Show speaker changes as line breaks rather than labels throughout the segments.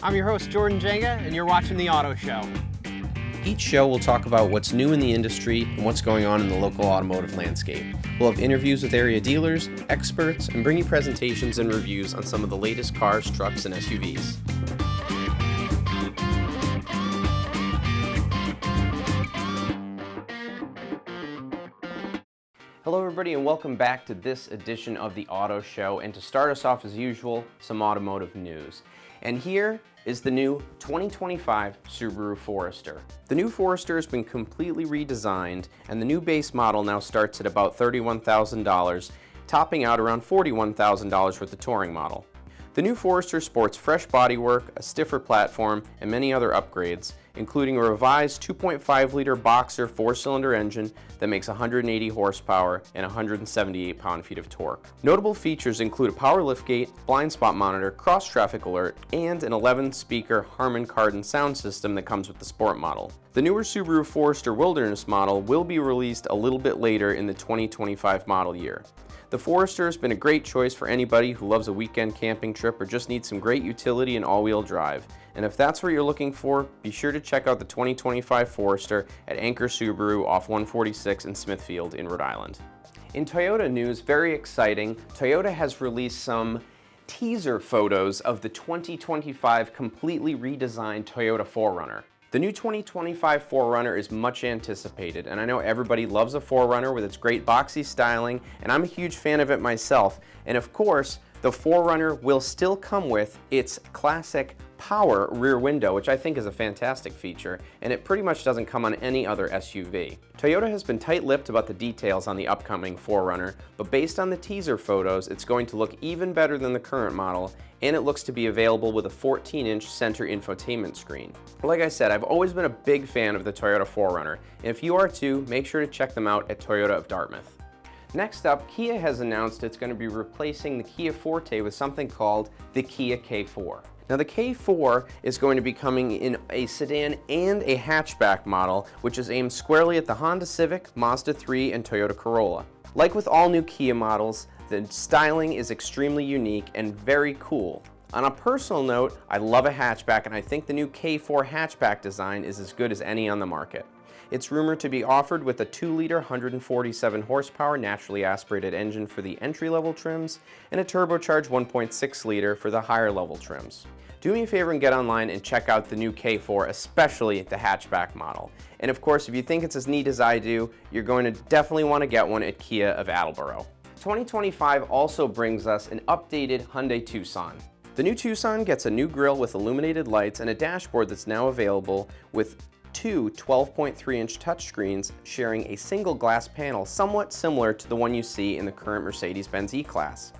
I'm your host, Jordan Jenga, and you're watching The Auto Show.
Each show will talk about what's new in the industry and what's going on in the local automotive landscape. We'll have interviews with area dealers, experts, and bring you presentations and reviews on some of the latest cars, trucks, and SUVs. Hello everybody and welcome back to this edition of The Auto Show, and to start us off as usual, some automotive news. And here is the new 2025 Subaru Forester. The new Forester has been completely redesigned, and the new base model now starts at about $31,000, topping out around $41,000 with the touring model. The new Forester sports fresh bodywork, a stiffer platform, and many other upgrades, including a revised 2.5-liter boxer 4-cylinder engine that makes 180 horsepower and 178 pound-feet of torque. Notable features include a power liftgate, blind spot monitor, cross-traffic alert, and an 11-speaker Harman Kardon sound system that comes with the sport model. The newer Subaru Forester Wilderness model will be released a little bit later in the 2025 model year. The Forester has been a great choice for anybody who loves a weekend camping trip or just needs some great utility and all-wheel drive. And if that's what you're looking for, be sure to check out the 2025 Forester at Anchor Subaru off 146 in Smithfield in Rhode Island. In Toyota news, very exciting, Toyota has released some teaser photos of the 2025 completely redesigned Toyota 4Runner. The new 2025 4Runner is much anticipated, and I know everybody loves a 4Runner with its great boxy styling, and I'm a huge fan of it myself. And of course, the 4Runner will still come with its classic power rear window, which I think is a fantastic feature, and it pretty much doesn't come on any other SUV. Toyota has been tight-lipped about the details on the upcoming 4Runner, but based on the teaser photos, it's going to look even better than the current model, and it looks to be available with a 14-inch center infotainment screen. Like I said, I've always been a big fan of the Toyota 4Runner, and if you are too, make sure to check them out at Toyota of Dartmouth. Next up, Kia has announced it's going to be replacing the Kia Forte with something called the Kia K4. Now the K4 is going to be coming in a sedan and a hatchback model, which is aimed squarely at the Honda Civic, Mazda 3, and Toyota Corolla. Like with all new Kia models, the styling is extremely unique and very cool. On a personal note, I love a hatchback, and I think the new K4 hatchback design is as good as any on the market. It's rumored to be offered with a 2-liter 147 horsepower naturally aspirated engine for the entry-level trims and a turbocharged 1.6-liter for the higher-level trims. Do me a favor and get online and check out the new K4, especially the hatchback model. And of course, if you think it's as neat as I do, you're going to definitely want to get one at Kia of Attleboro. 2025 also brings us an updated Hyundai Tucson. The new Tucson gets a new grille with illuminated lights and a dashboard that's now available with two 12.3-inch touchscreens sharing a single glass panel somewhat similar to the one you see in the current Mercedes-Benz E-Class.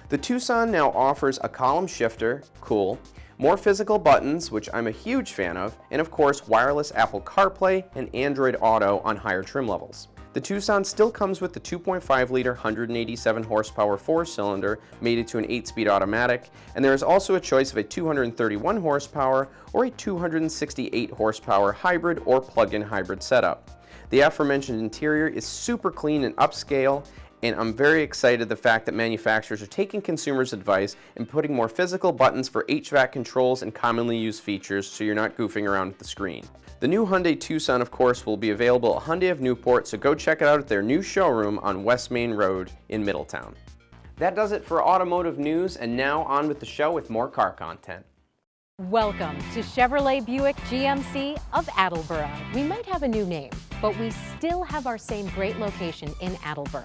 The Tucson now offers a column shifter, cool, more physical buttons, which I'm a huge fan of, and of course wireless Apple CarPlay and Android Auto on higher trim levels. The Tucson still comes with the 2.5-liter 187 horsepower 4-cylinder mated to an 8-speed automatic, and there is also a choice of a 231 horsepower or a 268 horsepower hybrid or plug-in hybrid setup. The aforementioned interior is super clean and upscale, and I'm very excited the fact that manufacturers are taking consumers' advice and putting more physical buttons for HVAC controls and commonly used features so you're not goofing around with the screen. The new Hyundai Tucson, of course, will be available at Hyundai of Newport, so go check it out at their new showroom on West Main Road in Middletown. That does it for automotive news, and now on with the show with more car content.
Welcome to Chevrolet Buick GMC of Attleboro. We might have a new name, but we still have our same great location in Attleboro.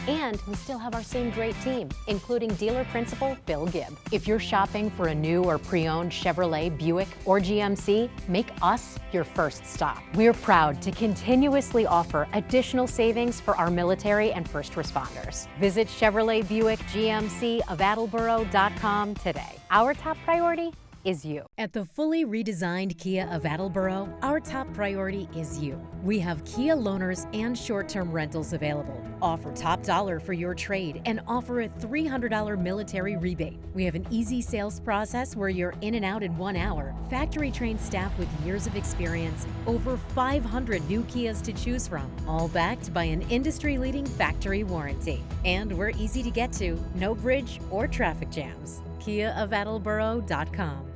And we still have our same great team, including dealer principal Bill Gibb. If you're shopping for a new or pre-owned Chevrolet, Buick, or GMC, make us your first stop. We're proud to continuously offer additional savings for our military and first responders. Visit Chevrolet Buick GMC of Attleboro.com today. Our top priority is you. At the fully redesigned Kia of Attleboro, our top priority is you. We have Kia loaners and short-term rentals available. Offer top dollar for your trade and offer a $300 military rebate. We have an easy sales process where you're in and out in 1 hour. Factory-trained staff with years of experience, over 500 new Kias to choose from, all backed by an industry-leading factory warranty. And we're easy to get to, no bridge or traffic jams. KiaofAttleboro.com.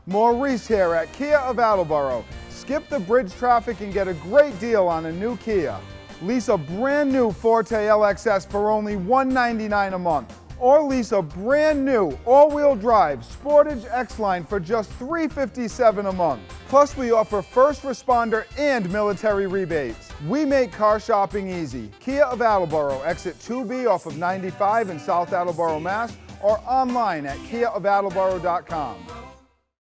Maurice here at Kia of Attleboro. Skip the bridge traffic and get a great deal on a new Kia. Lease a brand new Forte LXS for only $199 a month. Or lease a brand new all-wheel drive Sportage X-Line for just $357 a month. Plus we offer first responder and military rebates. We make car shopping easy. Kia of Attleboro, exit 2B off of 95 in South Attleboro, Mass, or online at kiaofattleboro.com.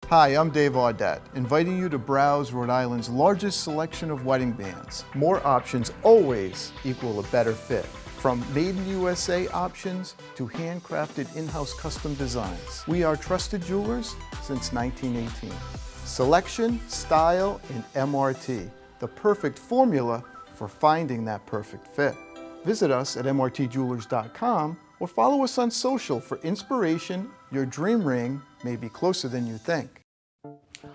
Hi, I'm Dave Audette, inviting you to browse Rhode Island's largest selection of wedding bands. More options always equal a better fit. From made in USA options to handcrafted in-house custom designs. We are trusted jewelers since 1918. Selection, style, and MRT, the perfect formula for finding that perfect fit. Visit us at mrtjewelers.com or follow us on social for inspiration. Your dream ring may be closer than you think.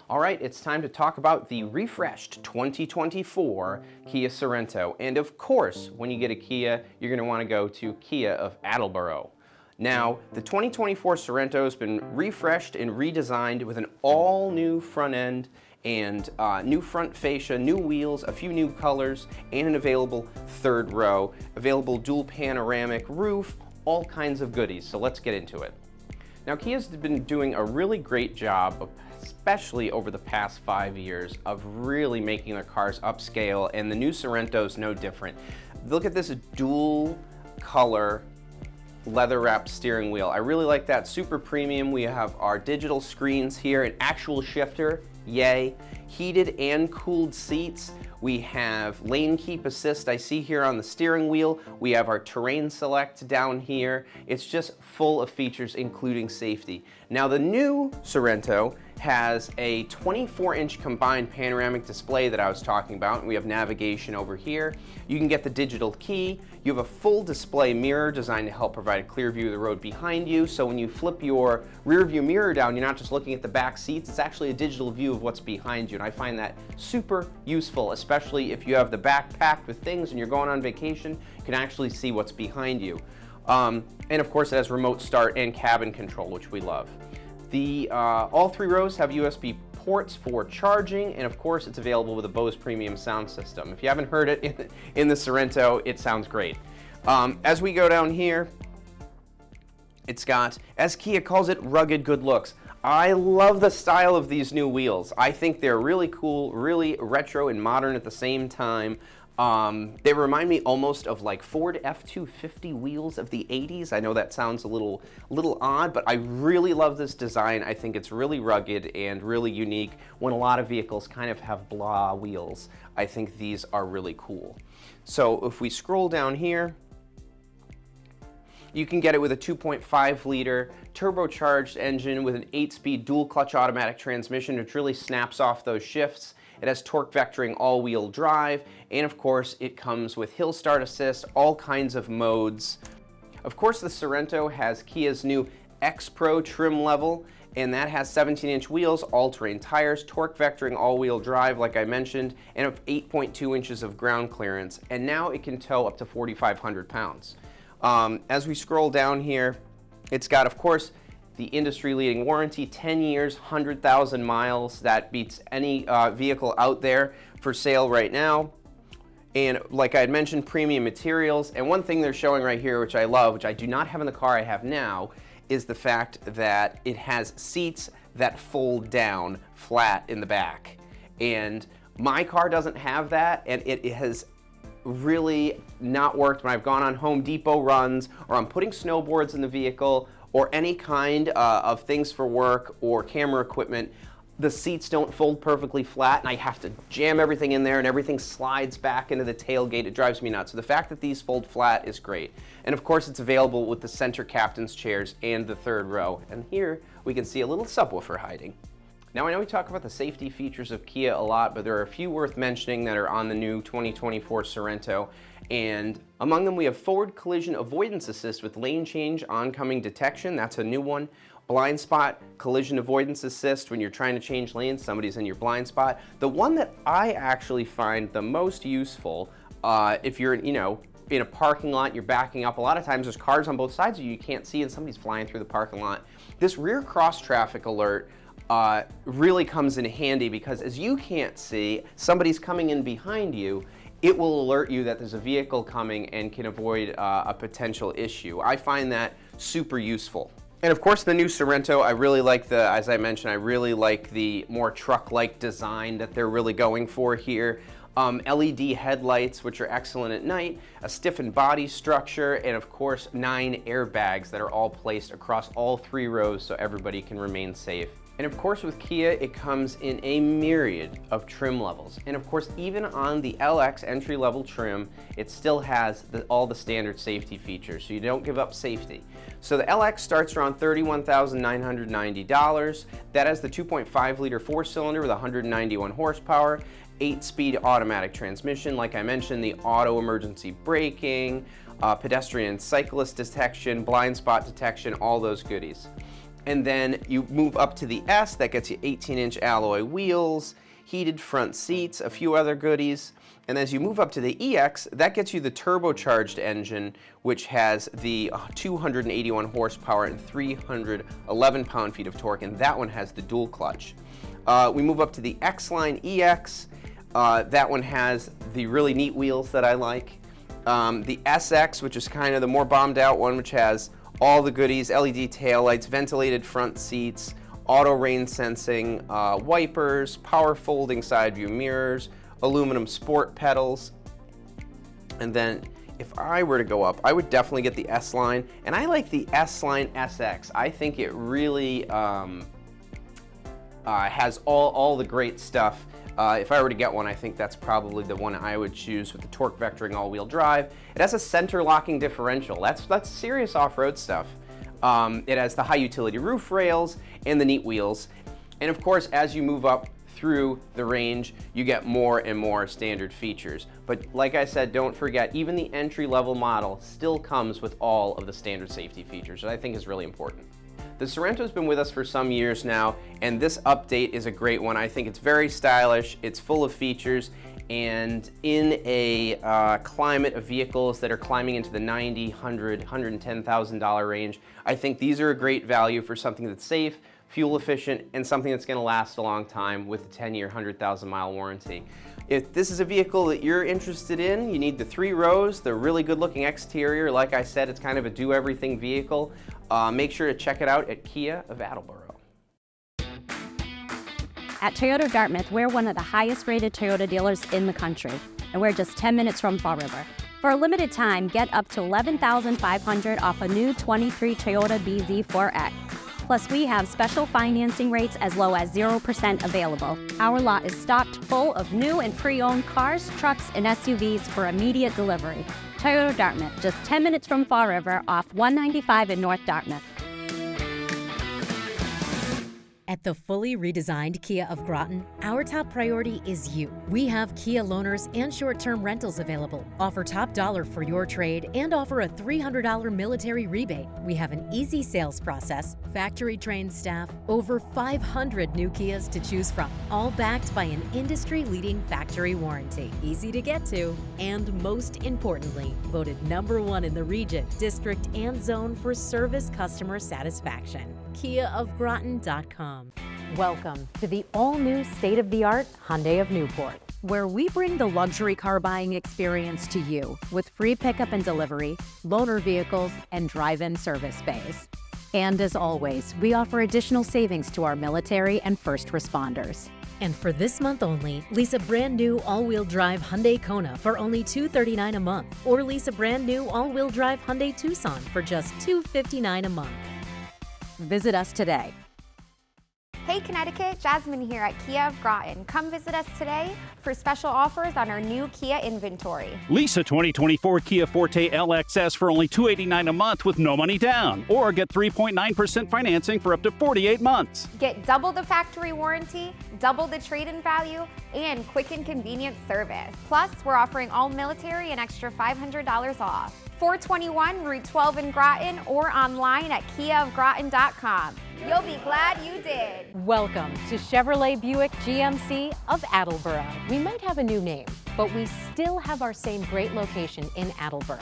All right, it's time to talk about the refreshed 2024 Kia Sorento. And of course, when you get a Kia, you're going to want to go to Kia of Attleboro. Now, the 2024 Sorento has been refreshed and redesigned with an all-new front end and new front fascia, new wheels, a few new colors, and an available third row, available dual panoramic roof, all kinds of goodies. So let's get into it. Now, Kia's been doing a really great job, especially over the past 5 years, of really making their cars upscale, and the new Sorento's no different. Look at this dual color leather wrapped steering wheel. I really like that. Super premium. We have our digital screens here, an actual shifter, yay. Heated and cooled seats. We have lane keep assist I see here on the steering wheel. We have our terrain select down here. It's just full of features, including safety. Now the new Sorento has a 24-inch combined panoramic display that I was talking about, and we have navigation over here. You can get the digital key. You have a full display mirror designed to help provide a clear view of the road behind you, so when you flip your rear view mirror down, you're not just looking at the back seats, it's actually a digital view of what's behind you, and I find that super useful, especially if you have the back packed with things and you're going on vacation, you can actually see what's behind you. And of course it has remote start and cabin control, which we love. All three rows have USB ports for charging, and of course it's available with a Bose premium sound system. If you haven't heard it in the Sorento, it sounds great. As we go down here, it's got, as Kia calls it, rugged good looks. I love the style of these new wheels. I think they're really cool, really retro and modern at the same time. They remind me almost of like Ford F150 wheels of the 80s. I know that sounds a little odd, but I really love this design. I think it's really rugged and really unique. When a lot of vehicles kind of have blah wheels, I think these are really cool. So if we scroll down here, you can get it with a 2.5 liter turbocharged engine with an 8-speed dual clutch automatic transmission, which really snaps off those shifts. It has torque vectoring all-wheel drive, and of course it comes with hill start assist, all kinds of modes. Of course the Sorento has Kia's new X Pro trim level, and that has 17-inch wheels, all-terrain tires, torque vectoring all-wheel drive like I mentioned, and 8.2 inches of ground clearance, and now it can tow up to 4,500 pounds. As we scroll down here, it's got, of course, the industry-leading warranty, 10 years, 100,000 miles. That beats any vehicle out there for sale right now. And like I had mentioned, premium materials. And one thing they're showing right here, which I love, which I do not have in the car I have now, is the fact that it has seats that fold down flat in the back. And my car doesn't have that, and it has really not worked when I've gone on Home Depot runs, or I'm putting snowboards in the vehicle, or any kind of things for work or camera equipment. The seats don't fold perfectly flat, and I have to jam everything in there, and everything slides back into the tailgate. It drives me nuts. So the fact that these fold flat is great. And of course, it's available with the center captain's chairs and the third row. And here we can see a little subwoofer hiding. Now, I know we talk about the safety features of Kia a lot, but there are a few worth mentioning that are on the new 2024 Sorento. And among them, we have forward collision avoidance assist with lane change oncoming detection. That's a new one. Blind spot collision avoidance assist when you're trying to change lanes, somebody's in your blind spot. The one that I actually find the most useful, if you're, in a parking lot, you're backing up. A lot of times there's cars on both sides of you can't see, and somebody's flying through the parking lot. This rear cross traffic alert really comes in handy because as you can't see, somebody's coming in behind you, it will alert you that there's a vehicle coming and can avoid a potential issue. I find that super useful. And of course the new Sorento, I really like as I mentioned, I really like the more truck-like design that they're really going for here. LED headlights, which are excellent at night, a stiffened body structure, and of course 9 airbags that are all placed across all 3 rows so everybody can remain safe. And of course with Kia, it comes in a myriad of trim levels. And of course, even on the LX entry-level trim, it still has all the standard safety features, so you don't give up safety. So the LX starts around $31,990. That has the 2.5-liter 4-cylinder with 191 horsepower, 8-speed automatic transmission, like I mentioned, the auto emergency braking, pedestrian and cyclist detection, blind spot detection, all those goodies. And then you move up to the S, that gets you 18-inch alloy wheels, heated front seats, a few other goodies. And as you move up to the EX, that gets you the turbocharged engine, which has the 281 horsepower and 311 pound-feet of torque, and that one has the dual clutch. We move up to the X-Line EX. That one has the really neat wheels that I like. The SX, which is kind of the more bombed out one, which has all the goodies, LED taillights, ventilated front seats, auto rain sensing, wipers, power folding side view mirrors, aluminum sport pedals. And then if I were to go up, I would definitely get the S-Line, and I like the S-Line SX. I think it really has all the great stuff. If I were to get one, I think that's probably the one I would choose with the torque vectoring all-wheel drive. It has a center locking differential. That's serious off-road stuff. It has the high utility roof rails and the neat wheels. And of course, as you move up through the range, you get more and more standard features. But like I said, don't forget, even the entry-level model still comes with all of the standard safety features, that I think is really important. The Sorento's been with us for some years now, and this update is a great one. I think it's very stylish, it's full of features, and in a climate of vehicles that are climbing into the $90,000, $100,000, $110,000 range, I think these are a great value for something that's safe, fuel efficient, and something that's going to last a long time with a 10-year, 100,000-mile warranty. If this is a vehicle that you're interested in, you need the 3 rows, the really good-looking exterior. Like I said, it's kind of a do-everything vehicle. Make sure to check it out at Kia of Attleboro.
At Toyota Dartmouth, we're one of the highest-rated Toyota dealers in the country, and we're just 10 minutes from Fall River. For a limited time, get up to $11,500 off a new 23 Toyota BZ4X. Plus, we have special financing rates as low as 0% available. Our lot is stocked full of new and pre-owned cars, trucks, and SUVs for immediate delivery. Toyota Dartmouth, just 10 minutes from Fall River off 195 in North Dartmouth.
At the fully redesigned Kia of Groton, our top priority is you. We have Kia loaners and short-term rentals available, offer top dollar for your trade, and offer a $300 military rebate. We have an easy sales process, factory-trained staff, over 500 new Kias to choose from, all backed by an industry-leading factory warranty. Easy to get to, and most importantly, voted #1 in the region, district, and zone for service customer satisfaction. KiaofGroton.com.
Welcome to the all-new state-of-the-art Hyundai of Newport, where we bring the luxury car buying experience to you with free pickup and delivery, loaner vehicles, and drive-in service bays. And as always, we offer additional savings to our military and first responders.
And for this month only, lease a brand new all-wheel drive Hyundai Kona for only $239 a month, or lease a brand new all-wheel drive Hyundai Tucson for just $259 a month.
Visit us today.
Hey Connecticut, Jasmine here at Kia of Groton. Come visit us today for special offers on our new Kia inventory.
Lease a 2024 Kia Forte LXS for only $289 a month with no money down, or get 3.9% financing for up to 48 months.
Get double the factory warranty, double the trade-in value, and quick and convenient service. Plus, we're offering all military an extra $500 off. 421 Route 12 in Groton, or online at KiaofGroton.com. You'll be glad you did.
Welcome to Chevrolet Buick GMC of Attleboro. We might have a new name,
but we still have our same great location in Attleboro.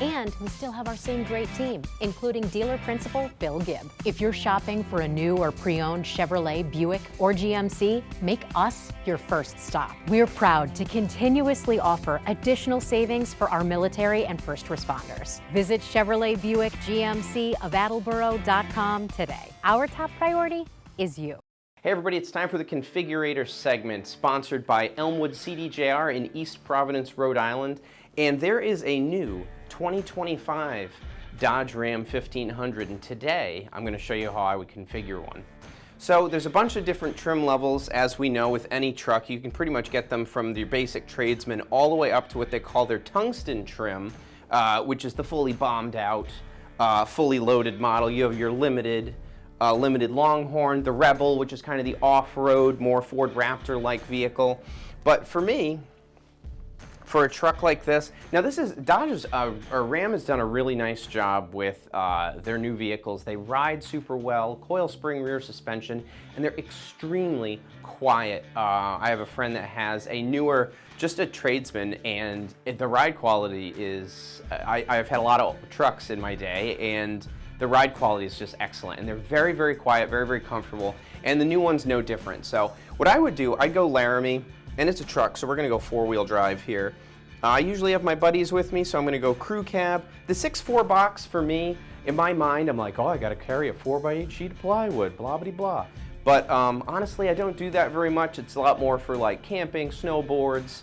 And we still have our same great team, including dealer principal Bill Gibb. If you're shopping for a new or pre-owned Chevrolet, Buick, or GMC, make us your first stop. We're proud to continuously offer additional savings for our military and first responders. Visit Chevrolet Buick GMC of Attleboro.com today. Our top priority is you.
Hey everybody, it's time for the Configurator segment, sponsored by Elmwood CDJR in East Providence, Rhode Island. And there is a new 2025 Dodge Ram 1500, and today I'm going to show you how I would configure one. So there's a bunch of different trim levels. As we know, with any truck, you can pretty much get them from your basic tradesman all the way up to what they call their tungsten trim, which is the fully bombed out, fully loaded model. You have your limited Longhorn, the Rebel, which is kind of the off-road, more Ford Raptor-like vehicle. But for me, for a truck like this, now this is, Ram has done a really nice job with their new vehicles. They ride super well, coil spring rear suspension, and they're extremely quiet. I have a friend that has a newer, just a tradesman, and the ride quality is, I've had a lot of trucks in my day, and the ride quality is just excellent, and they're very, very quiet, very, very comfortable, and the new one's no different. So what I would do, I'd go Laramie, and it's a truck, so we're gonna go four-wheel drive here. I usually have my buddies with me, so I'm gonna go crew cab. The 6'4" box for me, in my mind, I'm like, oh, I gotta carry a 4x8 sheet of plywood, blah, blah, blah. But honestly, I don't do that very much. It's a lot more for like camping, snowboards,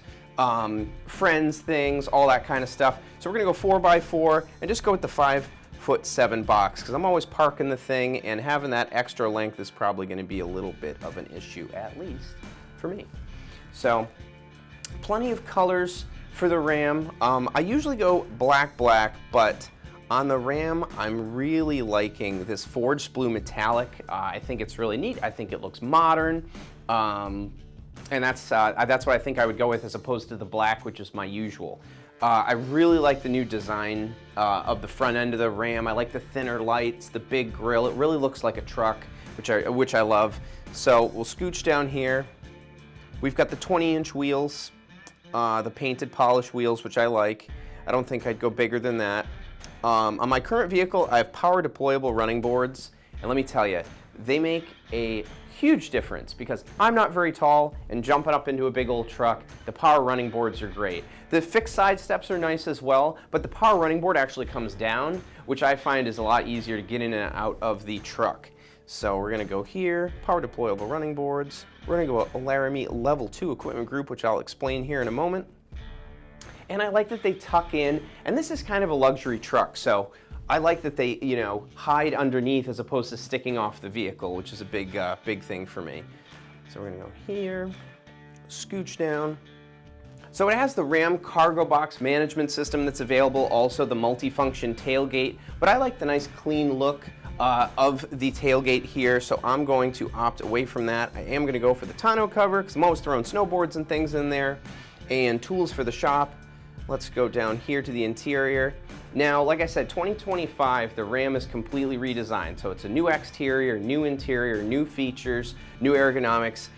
friends, things, all that kind of stuff. So we're gonna go 4x4 and just go with the 5'7" box, because I'm always parking the thing, and having that extra length is probably going to be a little bit of an issue, at least for me. So plenty of colors for the Ram. I usually go black, but on the Ram, I'm really liking this forged blue metallic. I think it's really neat. I think it looks modern. And that's what I think I would go with, as opposed to the black, which is my usual. I really like the new design of the front end of the Ram. I like the thinner lights, the big grille. It really looks like a truck, which I love. So we'll scooch down here. We've got the 20-inch wheels, the painted polished wheels, which I like. I don't think I'd go bigger than that. On my current vehicle, I have power deployable running boards, and let me tell you, they make a huge difference, because I'm not very tall, and jumping up into a big old truck, the power running boards are great. The fixed side steps are nice as well, but the power running board actually comes down, which I find is a lot easier to get in and out of the truck. So we're gonna go here, power deployable running boards. We're gonna go a Laramie Level 2 equipment group, which I'll explain here in a moment. And I like that they tuck in, and this is kind of a luxury truck, so I like that they, hide underneath as opposed to sticking off the vehicle, which is a big thing for me. So we're gonna go here, scooch down. So it has the Ram cargo box management system that's available, also the multifunction tailgate, but I like the nice clean look of the tailgate here, so I'm going to opt away from that. I am gonna go for the tonneau cover, because I'm always throwing snowboards and things in there, and tools for the shop. Let's go down here to the interior. Now, like I said, 2025, the Ram is completely redesigned. So it's a new exterior, new interior, new features, new ergonomics.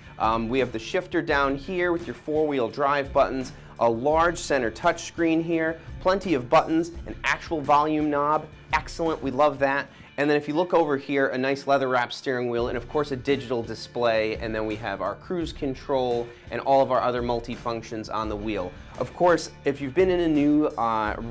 We have the shifter down here with your four-wheel drive buttons, a large center touchscreen here, plenty of buttons, an actual volume knob. Excellent, we love that. And then if you look over here, a nice leather-wrapped steering wheel, and of course a digital display, and then we have our cruise control and all of our other multi-functions on the wheel. Of course, if you've been in a new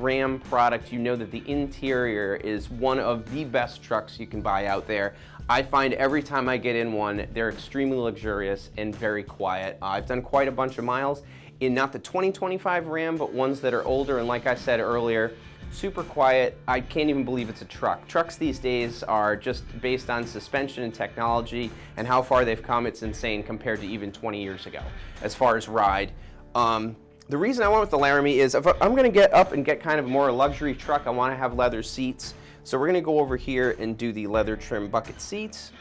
Ram product, you know that the interior is one of the best trucks you can buy out there. I find every time I get in one, they're extremely luxurious and very quiet. I've done quite a bunch of miles in not the 2025 Ram, but ones that are older, and like I said earlier, super quiet. I can't even believe it's a truck. Trucks these days are just based on suspension and technology, and how far they've come, it's insane compared to even 20 years ago as far as ride. The reason I went with the Laramie is if I'm gonna get up and get kind of more a luxury truck, I wanna have leather seats. So we're gonna go over here and do the leather trim bucket seats.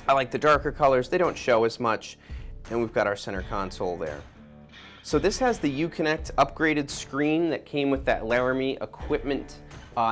I like the darker colors, they don't show as much, and we've got our center console there. So this has the Uconnect upgraded screen that came with that Laramie equipment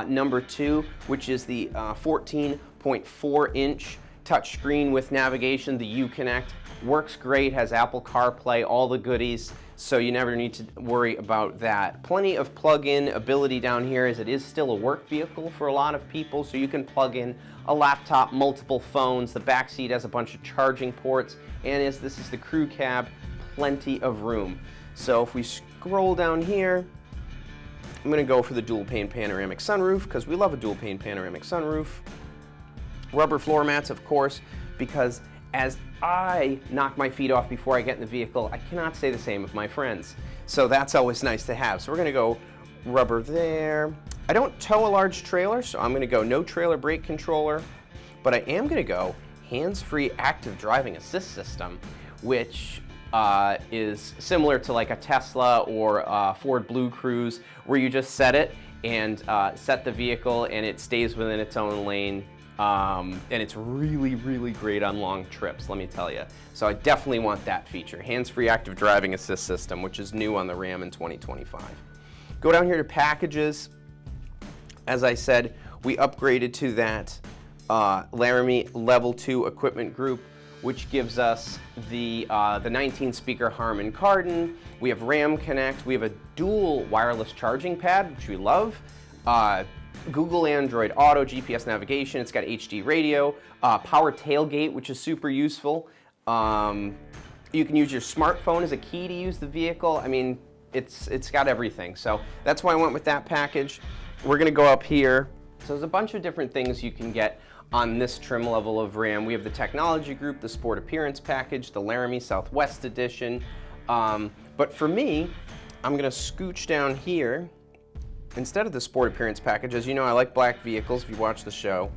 number 2, which is the 14.4-inch touch screen with navigation. The Uconnect works great, has Apple CarPlay, all the goodies, so you never need to worry about that. Plenty of plug-in ability down here, as it is still a work vehicle for a lot of people, so you can plug in a laptop, multiple phones. The back seat has a bunch of charging ports, and as this is the crew cab, plenty of room. So if we scroll down here, I'm going to go for the dual pane panoramic sunroof, because we love a dual pane panoramic sunroof. Rubber floor mats, of course, because as I knock my feet off before I get in the vehicle, I cannot say the same of my friends. So that's always nice to have. So we're going to go rubber there. I don't tow a large trailer, so I'm going to go no trailer brake controller, but I am going to go hands-free active driving assist system, which is similar to like a Tesla or a Ford Blue Cruise, where you just set it and set the vehicle and it stays within its own lane. And it's really, really great on long trips, let me tell you. So I definitely want that feature, hands-free active driving assist system, which is new on the Ram in 2025. Go down here to packages. As I said, we upgraded to that Laramie Level 2 equipment group, which gives us the 19-speaker Harman Kardon. We have Ram Connect. We have a dual wireless charging pad, which we love. Google Android Auto, GPS navigation. It's got HD radio, power tailgate, which is super useful. You can use your smartphone as a key to use the vehicle. I mean, it's got everything. So that's why I went with that package. We're gonna go up here. So there's a bunch of different things you can get on this trim level of Ram. We have the technology group, the sport appearance package, the Laramie Southwest edition. But for me, I'm gonna scooch down here. Instead of the sport appearance package, as you know, I like black vehicles if you watch the show.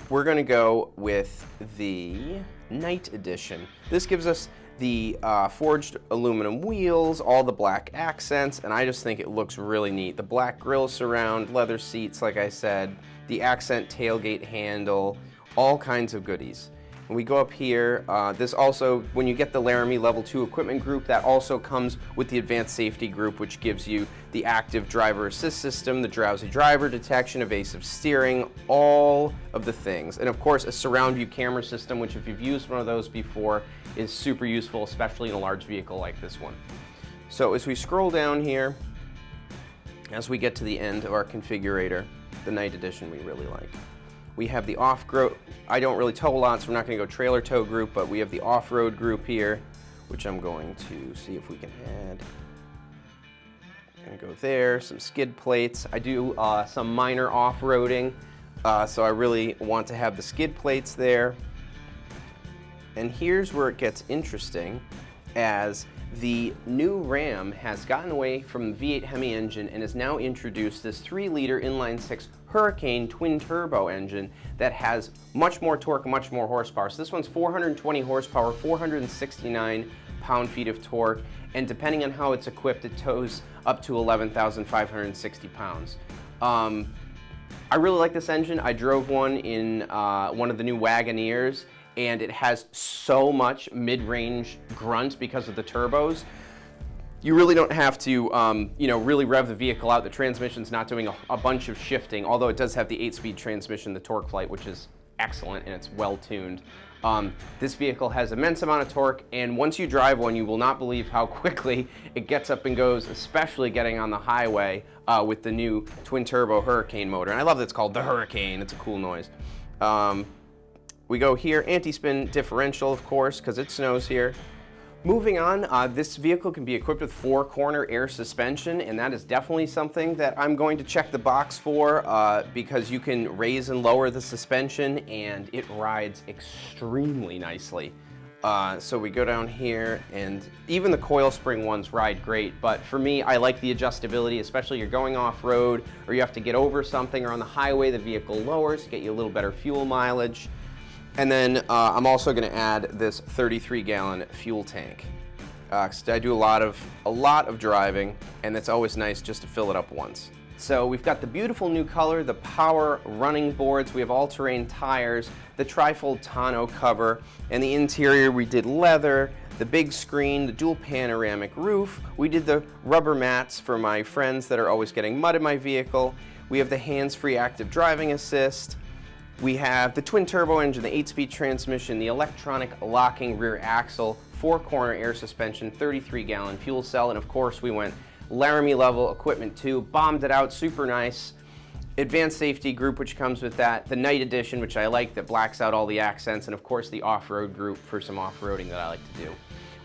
We're gonna go with the night edition. This gives us the forged aluminum wheels, all the black accents, and I just think it looks really neat. The black grille surround, leather seats, like I said, the accent tailgate handle, all kinds of goodies. And we go up here, this also, when you get the Laramie Level 2 equipment group, that also comes with the advanced safety group, which gives you the active driver assist system, the drowsy driver detection, evasive steering, all of the things. And of course, a surround view camera system, which if you've used one of those before, is super useful, especially in a large vehicle like this one. So as we scroll down here, as we get to the end of our configurator, the night edition we really like. We have the off-road, I don't really tow a lot, so we're not gonna go trailer tow group, but we have the off-road group here, which I'm going to see if we can add. Gonna go there, some skid plates. I do some minor off-roading, so I really want to have the skid plates there. And here's where it gets interesting, as the new Ram has gotten away from the V8 Hemi engine and has now introduced this 3-liter inline-6 Hurricane twin-turbo engine that has much more torque, much more horsepower. So this one's 420 horsepower, 469 pound-feet of torque, and depending on how it's equipped, it tows up to 11,560 pounds. I really like this engine. I drove one in one of the new Wagoneers, and it has so much mid-range grunt because of the turbos. You really don't have to, really rev the vehicle out. The transmission's not doing a bunch of shifting, although it does have the 8-speed transmission, the Torque Flight, which is excellent and it's well-tuned. This vehicle has immense amount of torque, and once you drive one, you will not believe how quickly it gets up and goes, especially getting on the highway with the new twin-turbo Hurricane motor. And I love that it's called the Hurricane. It's a cool noise. We go here, anti-spin differential, of course, because it snows here. Moving on, this vehicle can be equipped with 4-corner air suspension, and that is definitely something that I'm going to check the box for because you can raise and lower the suspension, and it rides extremely nicely. So we go down here, and even the coil spring ones ride great, but for me, I like the adjustability, especially you're going off-road, or you have to get over something, or on the highway, the vehicle lowers to get you a little better fuel mileage. And then I'm also going to add this 33-gallon fuel tank. I do a lot of driving, and it's always nice just to fill it up once. So we've got the beautiful new color, the power running boards. We have all-terrain tires, the trifold tonneau cover, and the interior we did leather, the big screen, the dual panoramic roof. We did the rubber mats for my friends that are always getting mud in my vehicle. We have the hands-free active driving assist. We have the twin turbo engine, the 8-speed transmission, the electronic locking rear axle, 4-corner air suspension, 33-gallon fuel cell, and of course we went Laramie level equipment too, bombed it out, super nice. Advanced safety group, which comes with that, the night edition, which I like, that blacks out all the accents, and of course the off-road group for some off-roading that I like to do.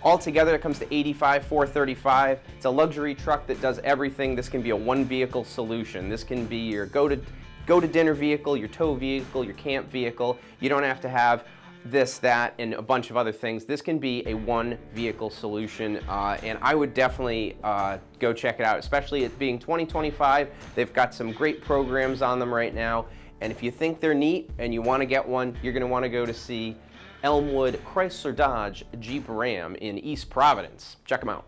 Altogether, it comes to $85,435. It's a luxury truck that does everything. This can be a one-vehicle solution. This can be your go-to-dinner vehicle, your tow vehicle, your camp vehicle. You don't have to have this, that, and a bunch of other things. This can be a one-vehicle solution, and I would definitely go check it out, especially it being 2025. They've got some great programs on them right now, and if you think they're neat and you want to get one, you're going to want to go to see Elmwood Chrysler Dodge Jeep Ram in East Providence. Check them out.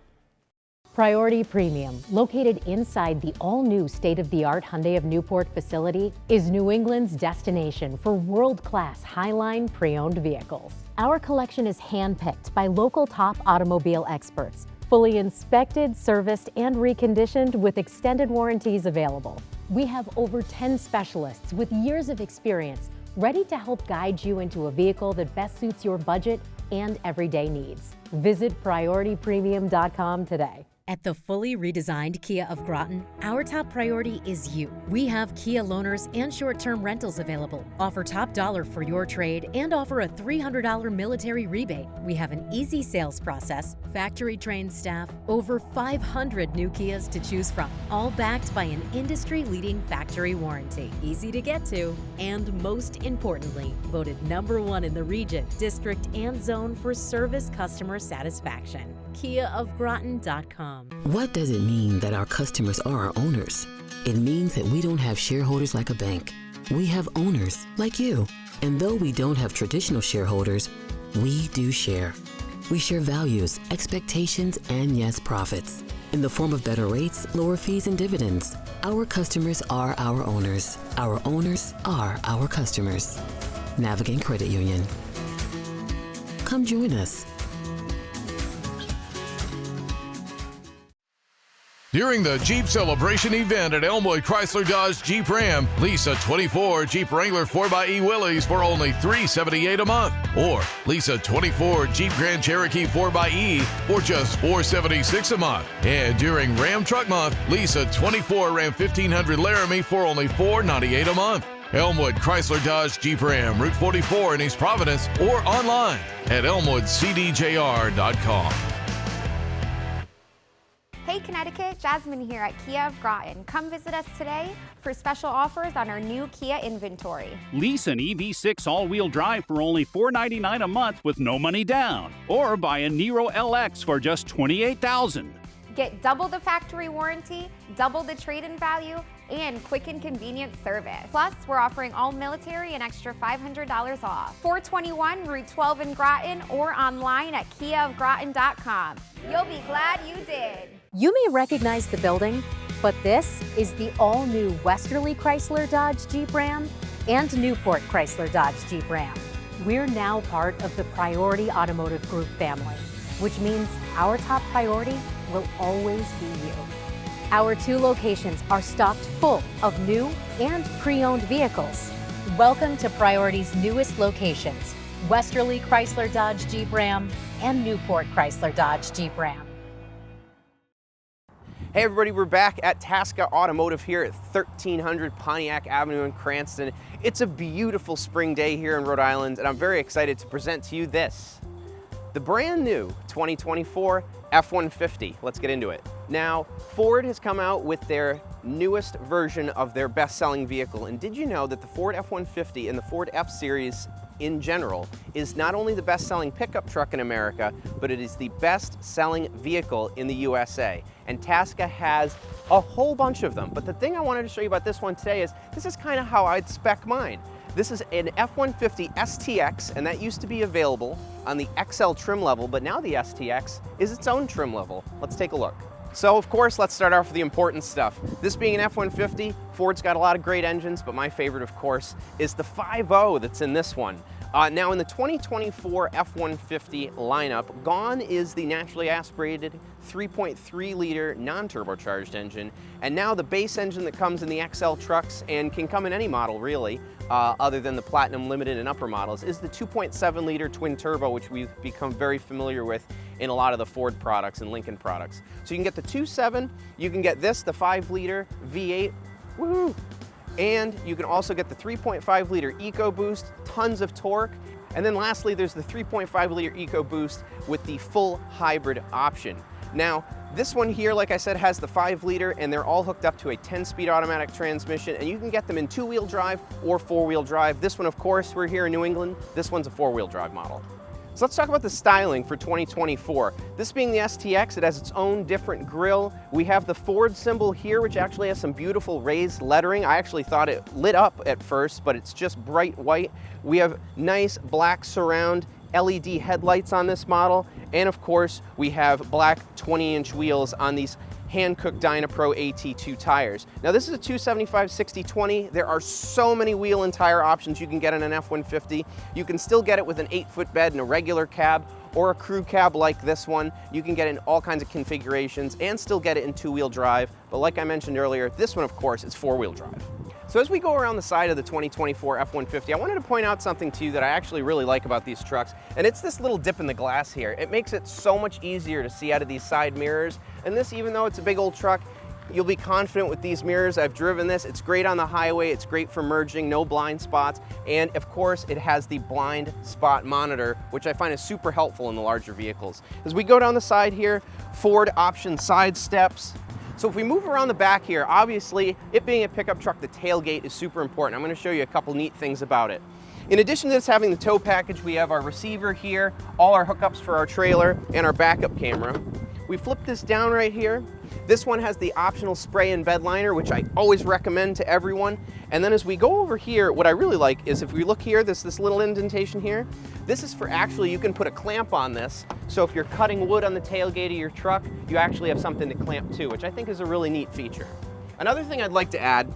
Prioirity Premium, located inside the all-new state-of-the-art Hyundai of Newport facility, is New England's destination for world-class Highline pre-owned vehicles. Our collection is handpicked by local top automobile experts, fully inspected, serviced, and reconditioned with extended warranties available. We have over 10 specialists with years of experience ready to help guide you into a vehicle that best suits your budget and everyday needs. Visit PriorityPremium.com today.
At the fully redesigned Kia of Groton, our top priority is you. We have Kia loaners and short-term rentals available, offer top dollar for your trade, and offer a $300 military rebate. We have an easy sales process, factory-trained staff, over 500 new Kias to choose from, all backed by an industry-leading factory warranty. Easy to get to, and most importantly, voted #1 in the region, district, and zone for service customer satisfaction. KiaofGroton.com.
What does it mean that our customers are our owners? It means that we don't have shareholders like a bank. We have owners like you. And though we don't have traditional shareholders, we do share. We share values, expectations, and yes, profits. In the form of better rates, lower fees, and dividends. Our customers are our owners. Our owners are our customers. Navigant Credit Union. Come join us.
During the Jeep Celebration event at Elmwood Chrysler Dodge Jeep Ram, lease a 24 Jeep Wrangler 4xe Willys for only $378 a month. Or lease a 24 Jeep Grand Cherokee 4xe for just $476 a month. And during Ram Truck Month, lease a 24 Ram 1500 Laramie for only $498 a month. Elmwood Chrysler Dodge Jeep Ram, Route 44 in East Providence, or online at elmwoodcdjr.com.
Hey Connecticut, Jasmine here at Kia of Groton. Come visit us today for special offers on our new Kia inventory.
Lease an EV6 all-wheel drive for only $499 a month with no money down. Or buy a Nero LX for just $28,000.
Get double the factory warranty, double the trade-in value, and quick and convenient service. Plus, we're offering all military an extra $500 off. 421 Route 12 in Groton or online at KiaofGroton.com. You'll be glad you did.
You may recognize the building, but this is the all-new Westerly Chrysler Dodge Jeep Ram and Newport Chrysler Dodge Jeep Ram. We're now part of the Prioirity Automotive Group family, which means our top priority will always be you. Our 2 locations are stocked full of new and pre-owned vehicles. Welcome to Priority's newest locations, Westerly Chrysler Dodge Jeep Ram and Newport Chrysler Dodge Jeep Ram.
Hey everybody, we're back at Tasca Automotive here at 1300 Pontiac Avenue in Cranston. It's a beautiful spring day here in Rhode Island, and I'm very excited to present to you this, the brand new 2024 F-150. Let's get into it. Now, Ford has come out with their newest version of their best-selling vehicle, and did you know that the Ford F-150 and the Ford F-Series in general is not only the best-selling pickup truck in America, but it is the best-selling vehicle in the USA. And Tasca has a whole bunch of them. But the thing I wanted to show you about this one today is this is kind of how I'd spec mine. This is an F-150 STX, and that used to be available on the XL trim level, but now the STX is its own trim level. Let's take a look. So of course, let's start off with the important stuff. This being an F-150, Ford's got a lot of great engines, but my favorite, of course, is the 5.0 that's in this one. Now in the 2024 F-150 lineup, gone is the naturally aspirated 3.3 liter non-turbocharged engine, and now the base engine that comes in the XL trucks and can come in any model really, other than the Platinum Limited and upper models, is the 2.7 liter twin turbo, which we've become very familiar with in a lot of the Ford products and Lincoln products. So you can get the 2.7, you can get this, the 5 liter V8, woohoo! And you can also get the 3.5 liter EcoBoost, tons of torque. And then lastly, there's the 3.5 liter EcoBoost with the full hybrid option. Now, this one here, like I said, has the 5 liter, and they're all hooked up to a 10-speed automatic transmission, and you can get them in 2-wheel drive or 4-wheel drive. This one, of course, we're here in New England. This one's a 4-wheel drive model. So let's talk about the styling for 2024. This being the STX, it has its own different grille. We have the Ford symbol here, which actually has some beautiful raised lettering. I actually thought it lit up at first, but it's just bright white. We have nice black surround LED headlights on this model. And of course, we have black 20-inch wheels on these hand-cooked Dynapro AT2 tires. Now this is a 275/60/20. There are so many wheel and tire options you can get in an F-150. You can still get it with an 8-foot bed and a regular cab, or a crew cab like this one. You can get it in all kinds of configurations and still get it in 2-wheel drive. But like I mentioned earlier, this one, of course, is 4-wheel drive. So as we go around the side of the 2024 F-150, I wanted to point out something to you that I actually really like about these trucks, and it's this little dip in the glass here. It makes it so much easier to see out of these side mirrors, and this, even though it's a big old truck, you'll be confident with these mirrors. I've driven this. It's great on the highway. It's great for merging, no blind spots, and of course, it has the blind spot monitor, which I find is super helpful in the larger vehicles. As we go down the side here, Ford option side steps. So if we move around the back here, obviously, it being a pickup truck, the tailgate is super important. I'm going to show you a couple neat things about it. In addition to this having the tow package, we have our receiver here, all our hookups for our trailer, and our backup camera. We flip this down right here. This one has the optional spray and bed liner, which I always recommend to everyone. And then as we go over here, what I really like is if we look here, this little indentation here, this is for actually, you can put a clamp on this. So if you're cutting wood on the tailgate of your truck, you actually have something to clamp to, which I think is a really neat feature. Another thing I'd like to add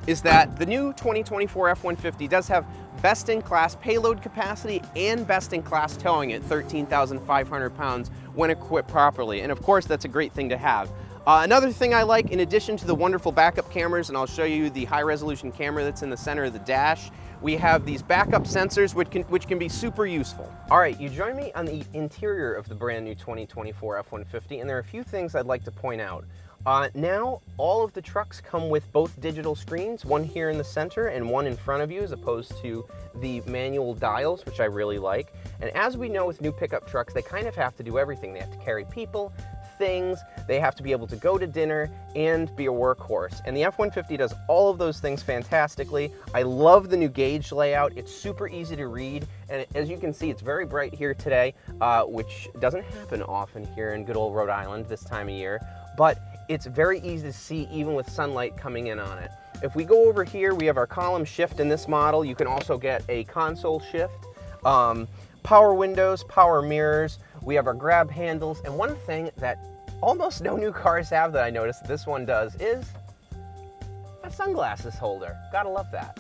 is that the new 2024 F-150 does have best-in-class payload capacity and best-in-class towing at 13,500 pounds when equipped properly. And of course, that's a great thing to have. Another thing I like, in addition to the wonderful backup cameras, and I'll show you the high-resolution camera that's in the center of the dash, we have these backup sensors which can be super useful. All right, you join me on the interior of the brand new 2024 F-150, and there are a few things I'd like to point out. Now, all of the trucks come with both digital screens, one here in the center and one in front of you, as opposed to the manual dials, which I really like. And as we know with new pickup trucks, they kind of have to do everything. They have to carry people, things, they have to be able to go to dinner and be a workhorse. And the F-150 does all of those things fantastically. I love the new gauge layout. It's super easy to read. And as you can see, it's very bright here today, which doesn't happen often here in good old Rhode Island this time of year. But it's very easy to see even with sunlight coming in on it. If we go over here, we have our column shift in this model. You can also get a console shift, power windows, power mirrors. We have our grab handles, and one thing that almost no new cars have that I noticed this one does is a sunglasses holder. Gotta love that.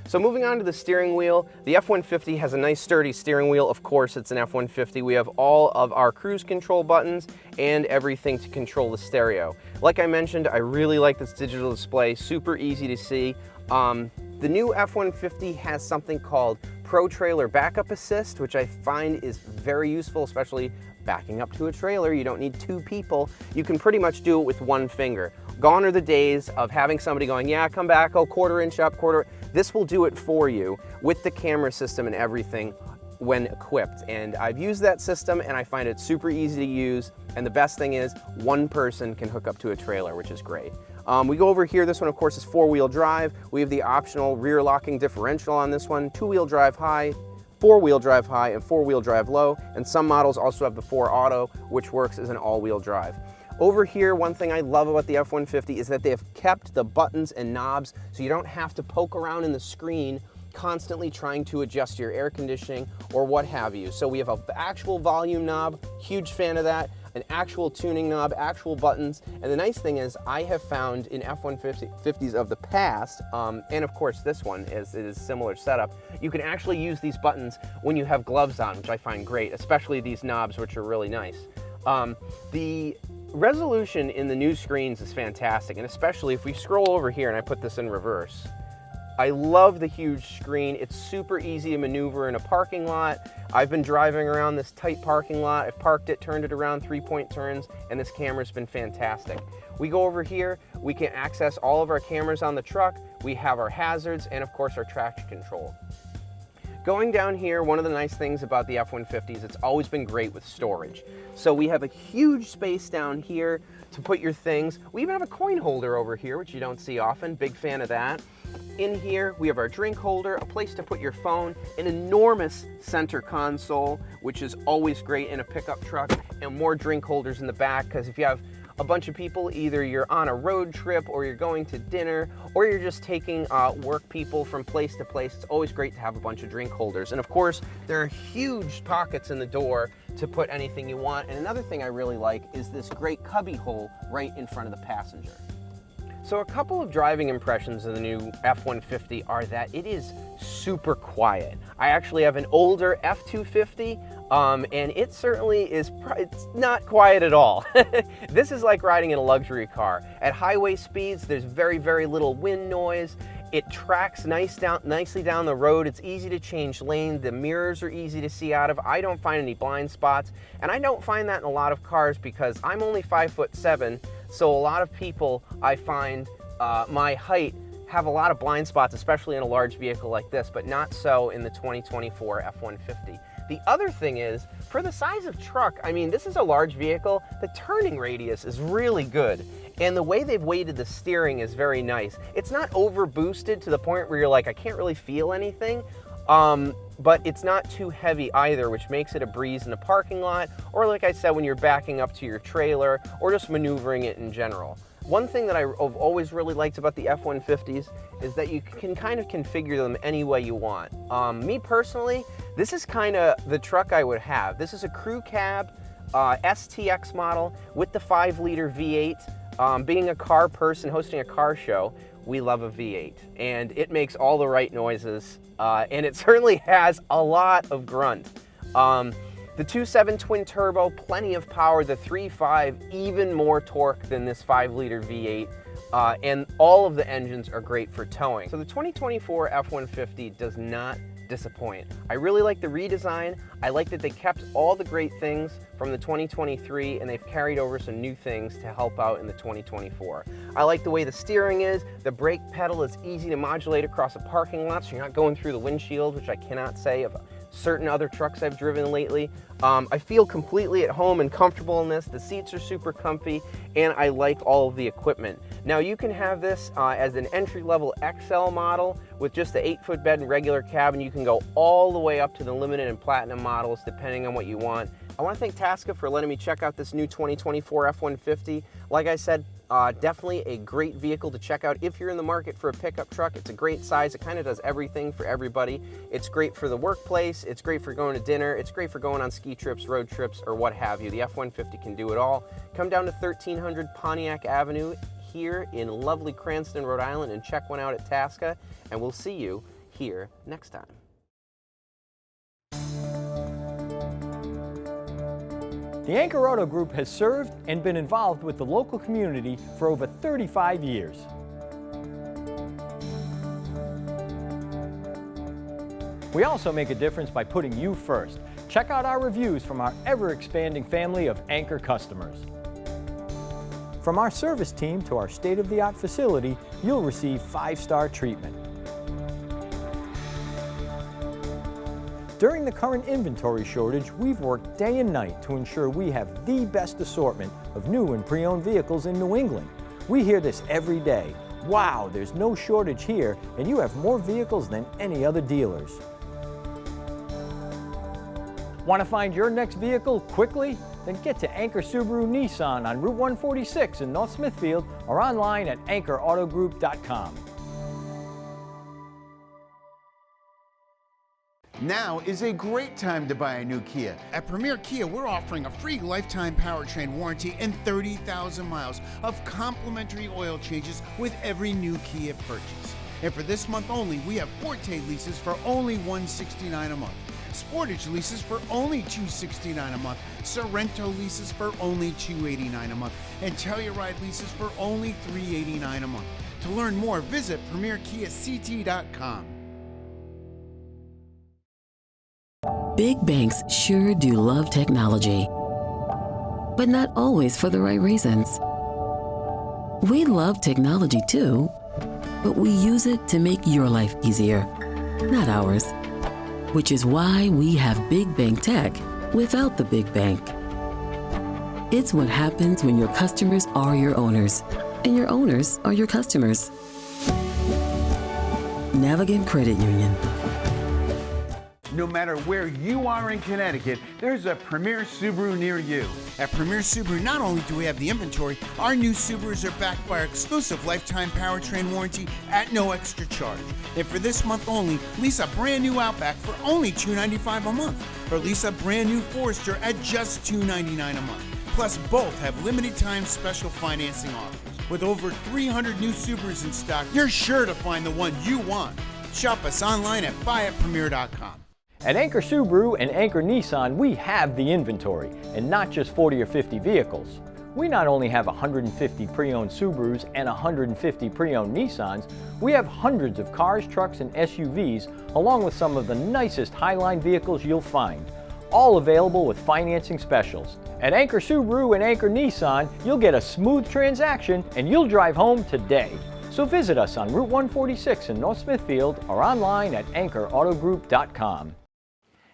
So moving on to the steering wheel, the F-150 has a nice sturdy steering wheel. Of course, it's an F-150. We have all of our cruise control buttons and everything to control the stereo. Like I mentioned, I really like this digital display, super easy to see. The new F-150 has something called Pro Trailer Backup Assist, which I find is very useful, especially backing up to a trailer. You don't need two people. You can pretty much do it with one finger. Gone are the days of having somebody going, yeah, come back, oh, quarter inch up, quarter. This will do it for you with the camera system and everything when equipped. And I've used that system and I find it super easy to use. And the best thing is one person can hook up to a trailer, which is great. We go over here, this one of course is 4-wheel drive. We have the optional rear locking differential on this one, 2-wheel drive high, 4-wheel drive high, and 4-wheel drive low. And some models also have the 4 Auto, which works as an all-wheel drive. Over here, one thing I love about the F-150 is that they have kept the buttons and knobs so you don't have to poke around in the screen constantly trying to adjust your air conditioning or what have you. So we have an actual volume knob, huge fan of that, an actual tuning knob, actual buttons, and the nice thing is I have found in F-150s of the past, and of course this one is similar setup, you can actually use these buttons when you have gloves on, which I find great, especially these knobs, which are really nice. The resolution in the new screens is fantastic, and especially if we scroll over here and I put this in reverse, I love the huge screen. It's super easy to maneuver in a parking lot. I've been driving around this tight parking lot. I've parked it, turned it around 3-point turns, and this camera's been fantastic. We go over here, we can access all of our cameras on the truck. We have our hazards and of course our traction control. Going down here, one of the nice things about the F-150s, it's always been great with storage. So we have a huge space down here to put your things. We even have a coin holder over here, which you don't see often. Big fan of that. In here, we have our drink holder, a place to put your phone, an enormous center console, which is always great in a pickup truck, and more drink holders in the back, because if you have a bunch of people, either you're on a road trip or you're going to dinner or you're just taking work people from place to place, it's always great to have a bunch of drink holders. And of course, there are huge pockets in the door to put anything you want. And another thing I really like is this great cubby hole right in front of the passenger. So a couple of driving impressions of the new F-150 are that it is super quiet. I actually have an older F-250, and it certainly is, it's not quiet at all. This is like riding in a luxury car. At highway speeds, there's very, very little wind noise. It tracks nicely down the road. It's easy to change lane. The mirrors are easy to see out of. I don't find any blind spots, and I don't find that in a lot of cars because I'm only 5'7", so a lot of people, I find my height, have a lot of blind spots, especially in a large vehicle like this, but not so in the 2024 F-150. The other thing is, for the size of truck, I mean, this is a large vehicle, the turning radius is really good. And the way they've weighted the steering is very nice. It's not over boosted to the point where you're like, I can't really feel anything, but it's not too heavy either, which makes it a breeze in the parking lot, or like I said, when you're backing up to your trailer, or just maneuvering it in general. One thing that I've always really liked about the F-150s is that you can kind of configure them any way you want. Me personally, this is kind of the truck I would have. This is a crew cab STX model with the 5-liter V8. Being a car person, hosting a car show, we love a V8, and it makes all the right noises, and it certainly has a lot of grunt. The 2.7 twin turbo, plenty of power. The 3.5, even more torque than this 5-liter V8. And all of the engines are great for towing. So the 2024 F-150 does not disappoint. I really like the redesign. I like that they kept all the great things from the 2023 and they've carried over some new things to help out in the 2024. I like the way the steering is. The brake pedal is easy to modulate across a parking lot, so you're not going through the windshield, which I cannot say of certain other trucks I've driven lately. I feel completely at home and comfortable in this. The seats are super comfy, and I like all of the equipment. Now you can have this as an entry-level XL model with just the 8-foot bed and regular cab, and you can go all the way up to the limited and platinum models depending on what you want. I want to thank Tasca for letting me check out this new 2024 F-150. Like I said, definitely a great vehicle to check out if you're in the market for a pickup truck. It's a great size. It kind of does everything for everybody. It's great for the workplace. It's great for going to dinner. It's great for going on ski trips, road trips, or what have you. The F-150 can do it all. Come down to 1300 Pontiac Avenue here in lovely Cranston, Rhode Island, and check one out at Tasca, and we'll see you here next time.
The Anchor Auto Group has served and been involved with the local community for over 35 years. We also make a difference by putting you first. Check out our reviews from our ever-expanding family of Anchor customers. From our service team to our state-of-the-art facility, you'll receive 5-star treatment. During the current inventory shortage, we've worked day and night to ensure we have the best assortment of new and pre-owned vehicles in New England. We hear this every day. Wow, there's no shortage here, and you have more vehicles than any other dealers. Want to find your next vehicle quickly? Then get to Anchor Subaru Nissan on Route 146 in North Smithfield or online at anchorautogroup.com.
Now is a great time to buy a new Kia. At Premier Kia, we're offering a free lifetime powertrain warranty and 30,000 miles of complimentary oil changes with every new Kia purchase. And for this month only, we have Forte leases for only $169 a month, Sportage leases for only $269 a month, Sorento leases for only $289 a month, and Telluride leases for only $389 a month. To learn more, visit PremierKiaCT.com.
Big banks sure do love technology, but not always for the right reasons. We love technology too, but we use it to make your life easier, not ours. Which is why we have Big Bank Tech without the big bank. It's what happens when your customers are your owners, and your owners are your customers. Navigant Credit Union.
No matter where you are in Connecticut, there's a Premier Subaru near you. At Premier Subaru, not only do we have the inventory, our new Subarus are backed by our exclusive lifetime powertrain warranty at no extra charge. And for this month only, lease a brand new Outback for only $295 a month, or lease a brand new Forester at just $299 a month. Plus, both have limited time special financing offers. With over 300 new Subarus in stock, you're sure to find the one you want. Shop us online at buyatpremier.com.
At Anchor Subaru and Anchor Nissan, we have the inventory, and not just 40 or 50 vehicles. We not only have 150 pre-owned Subarus and 150 pre-owned Nissans, we have hundreds of cars, trucks, and SUVs, along with some of the nicest Highline vehicles you'll find, all available with financing specials. At Anchor Subaru and Anchor Nissan, you'll get a smooth transaction and you'll drive home today. So visit us on Route 146 in North Smithfield or online at anchorautogroup.com.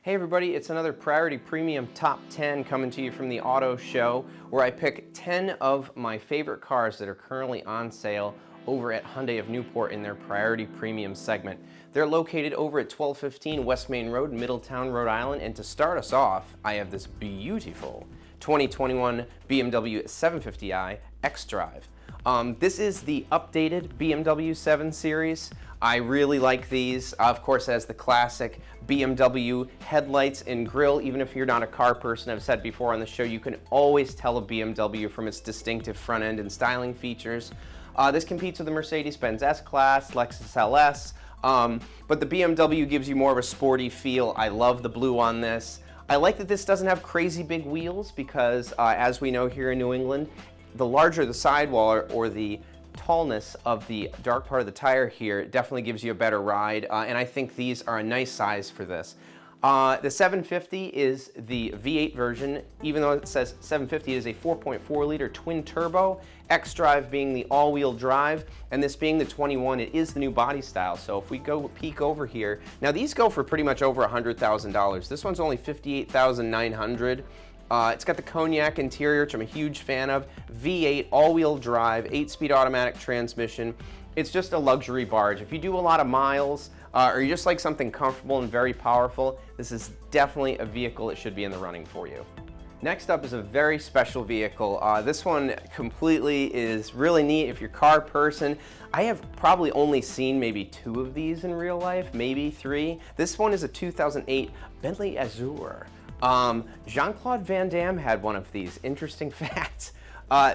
Hey everybody, it's another Prioirity Premium Top 10 coming to you from the Auto Show, where I pick 10 of my favorite cars that are currently on sale over at Hyundai of Newport in their Prioirity Premium segment. They're located over at 1215 West Main Road, Middletown, Rhode Island, and to start us off, I have this beautiful 2021 BMW 750i xDrive. This is the updated BMW 7 Series. I really like these. Of course, it has the classic BMW headlights and grille. Even if you're not a car person, I've said before on the show, you can always tell a BMW from its distinctive front end and styling features. This competes with the Mercedes-Benz S-Class, Lexus LS, but the BMW gives you more of a sporty feel. I love the blue on this. I like that this doesn't have crazy big wheels because, as we know here in New England, the larger the sidewall or the tallness of the dark part of the tire here definitely gives you a better ride, and I think these are a nice size for this. The 750 is the V8 version. Even though it says 750, it is a 4.4 liter twin turbo, xDrive being the all-wheel drive, and this being the 21, it is the new body style. So if we go peek over here, now these go for pretty much over $100,000. This one's only $58,900. It's got the cognac interior, which I'm a huge fan of. V8, all-wheel drive, 8-speed automatic transmission. It's just a luxury barge. If you do a lot of miles, or you just like something comfortable and very powerful, this is definitely a vehicle that should be in the running for you. Next up is a very special vehicle. This one completely is really neat if you're a car person. I have probably only seen maybe 2 of these in real life, maybe 3. This one is a 2008 Bentley Azure. Jean-Claude Van Damme had one of these. Interesting fact.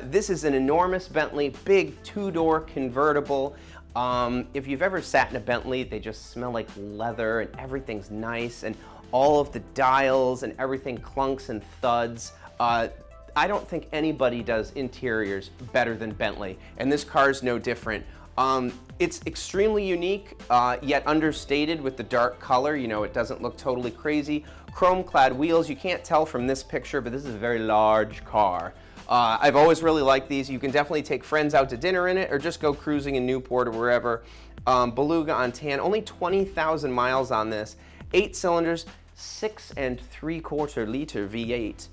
This is an enormous Bentley, big 2-door convertible. If you've ever sat in a Bentley, they just smell like leather and everything's nice and all of the dials and everything clunks and thuds. I don't think anybody does interiors better than Bentley, and this car is no different. It's extremely unique, yet understated with the dark color. You know, it doesn't look totally crazy. Chrome-clad wheels, you can't tell from this picture, but this is a very large car. I've always really liked these. You can definitely take friends out to dinner in it or just go cruising in Newport or wherever. Beluga on tan, only 20,000 miles on this. 8 cylinders, 6 3/4 liter V8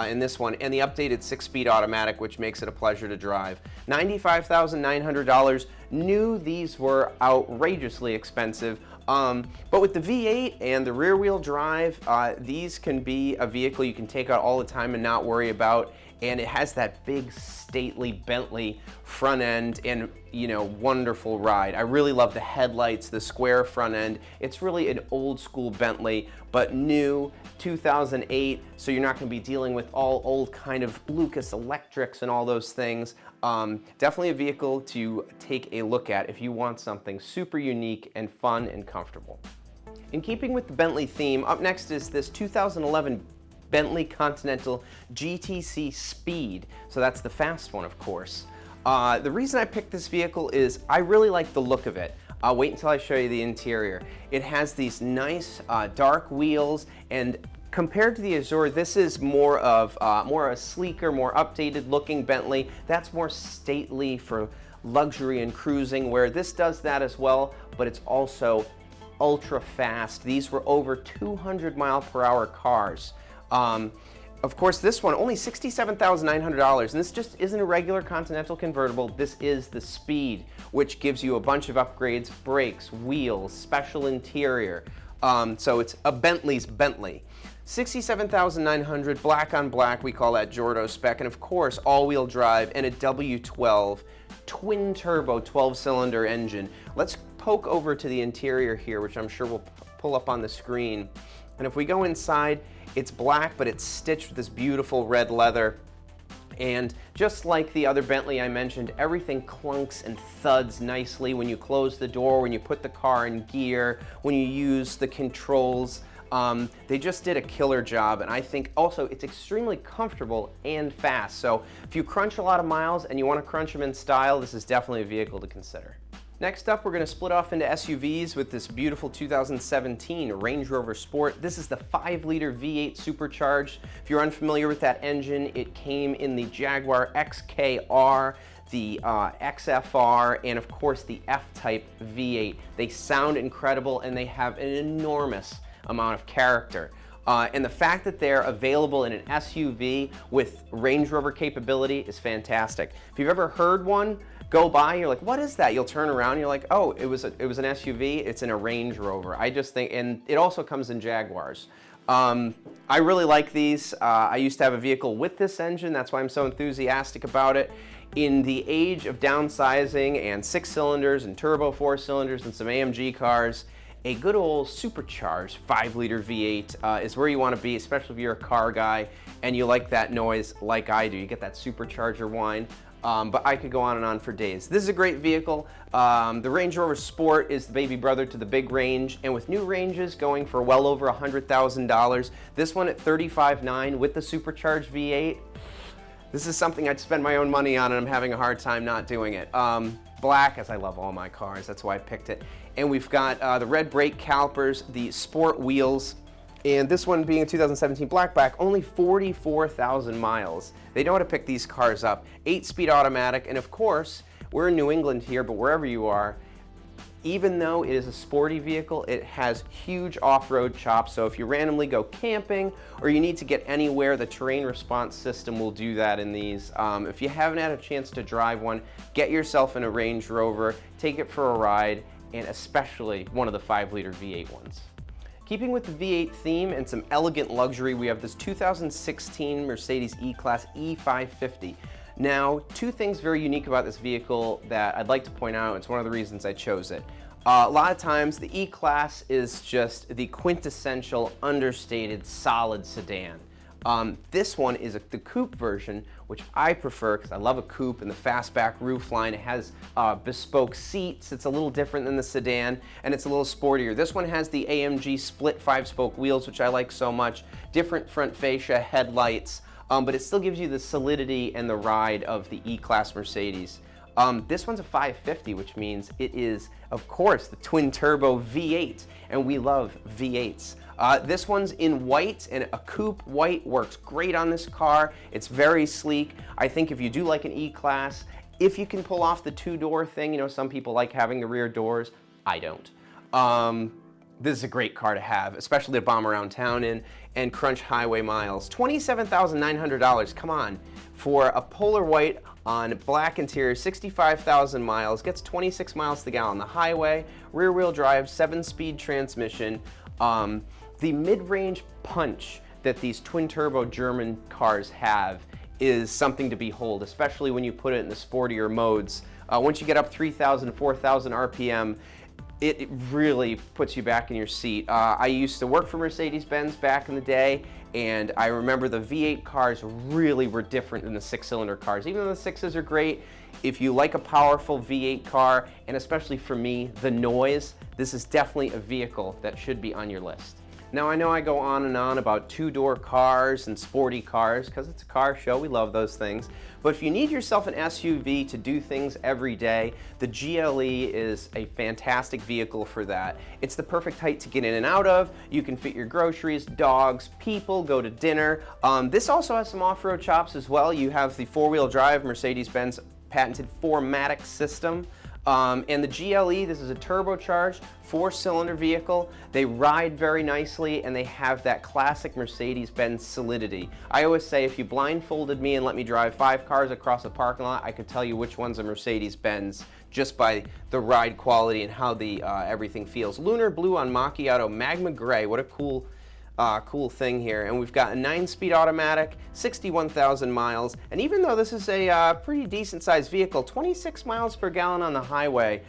in this one, and the updated 6-speed automatic, which makes it a pleasure to drive. $95,900. Knew these were outrageously expensive. But with the V8 and the rear-wheel drive, these can be a vehicle you can take out all the time and not worry about. and it has that big stately Bentley front end and, you know, wonderful ride. I really love the headlights, the square front end. It's really an old school Bentley, but new, 2008, so you're not going to be dealing with all old kind of Lucas electrics and all those things. Definitely a vehicle to take a look at if you want something super unique and fun and comfortable. In keeping with the Bentley theme, up next is this 2011 Bentley Continental GTC Speed. So that's the fast one, of course. The reason I picked this vehicle is I really like the look of it. Wait until I show you the interior. It has these nice dark wheels, and compared to the Azure, this is more of a sleeker, more updated looking Bentley. That's more stately for luxury and cruising, where this does that as well, but it's also ultra fast. These were over 200 mile per hour cars. Of course, this one, only $67,900, and this just isn't a regular Continental convertible. This is the Speed, which gives you a bunch of upgrades: brakes, wheels, special interior. So it's a Bentley's Bentley. $67,900, black on black, we call that Jordo spec, and of course, all-wheel drive and a W12 twin-turbo 12-cylinder engine. Let's poke over to the interior here, which I'm sure we'll pull up on the screen. And if we go inside, it's black, but it's stitched with this beautiful red leather. And just like the other Bentley I mentioned, everything clunks and thuds nicely when you close the door, when you put the car in gear, when you use the controls. They just did a killer job, and I think also it's extremely comfortable and fast. So if you crunch a lot of miles and you want to crunch them in style, this is definitely a vehicle to consider. Next up, we're going to split off into SUVs with this beautiful 2017 Range Rover Sport. This is the 5-liter V8 supercharged. If you're unfamiliar with that engine, it came in the Jaguar XKR, the XFR, and of course the F-Type V8. They sound incredible, and they have an enormous amount of character. And the fact that they're available in an SUV with Range Rover capability is fantastic. If you've ever heard one go by, you're like, what is that? You'll turn around and you're like, oh, it was an SUV, it's in a Range Rover. I just think, and it also comes in Jaguars. I really like these. I used to have a vehicle with this engine, that's why I'm so enthusiastic about it. In the age of downsizing and 6 cylinders and turbo 4 cylinders and some AMG cars, a good old supercharged 5-liter V8 is where you want to be, especially if you're a car guy and you like that noise like I do. You get that supercharger whine. But I could go on and on for days. This is a great vehicle. The Range Rover Sport is the baby brother to the big Range, and with new Ranges going for well over $100,000, this one at $35,900 with the supercharged V8, this is something I'd spend my own money on, and I'm having a hard time not doing it. Black, as I love all my cars, that's why I picked it. And we've got the red brake calipers, the sport wheels, and this one being a 2017 blackback, only 44,000 miles. They know how to pick these cars up. 8-speed automatic, and of course, we're in New England here, but wherever you are, even though it is a sporty vehicle, it has huge off-road chops. So if you randomly go camping or you need to get anywhere, the terrain response system will do that in these. If you haven't had a chance to drive one, get yourself in a Range Rover, take it for a ride, and especially one of the 5-liter V8 ones. Keeping with the V8 theme and some elegant luxury, we have this 2016 Mercedes E-Class E550. Now, two things very unique about this vehicle that I'd like to point out. It's one of the reasons I chose it. A lot of times, the E-Class is just the quintessential, understated, solid sedan. This one is the coupe version, which I prefer because I love a coupe and the fastback roofline. It has bespoke seats. It's a little different than the sedan, and it's a little sportier. This one has the AMG split 5-spoke wheels, which I like so much, different front fascia, headlights, but it still gives you the solidity and the ride of the E-Class Mercedes. This one's a 550, which means it is, of course, the twin-turbo V8, and we love V8s. This one's in white, and a coupe white works great on this car. It's very sleek. I think if you do like an E-Class, if you can pull off the 2-door thing, you know, some people like having the rear doors. I don't. This is a great car to have, especially to bomb around town in and crunch highway miles. $27,900, come on. For a polar white on black interior, 65,000 miles, gets 26 miles to the gallon on the highway, rear-wheel drive, 7-speed transmission. The mid-range punch that these twin-turbo German cars have is something to behold, especially when you put it in the sportier modes. Once you get up 3,000, 4,000 RPM, it really puts you back in your seat. I used to work for Mercedes-Benz back in the day, and I remember the V8 cars really were different than the 6-cylinder cars. Even though the 6s are great, if you like a powerful V8 car, and especially for me, the noise, this is definitely a vehicle that should be on your list. Now, I know I go on and on about two-door cars and sporty cars because it's a car show, we love those things. But if you need yourself an SUV to do things every day, the GLE is a fantastic vehicle for that. It's the perfect height to get in and out of. You can fit your groceries, dogs, people, go to dinner. This also has some off-road chops as well. You have the four-wheel drive Mercedes-Benz patented 4MATIC system. And the GLE, this is a turbocharged 4-cylinder vehicle. They ride very nicely and they have that classic Mercedes-Benz solidity. I always say if you blindfolded me and let me drive 5 cars across a parking lot, I could tell you which one's a Mercedes-Benz just by the ride quality and how the everything feels. Lunar Blue on Macchiato, Magma Gray, what a cool thing here. And we've got a 9-speed automatic, 61,000 miles, and even though this is a pretty decent sized vehicle, 26 miles per gallon on the highway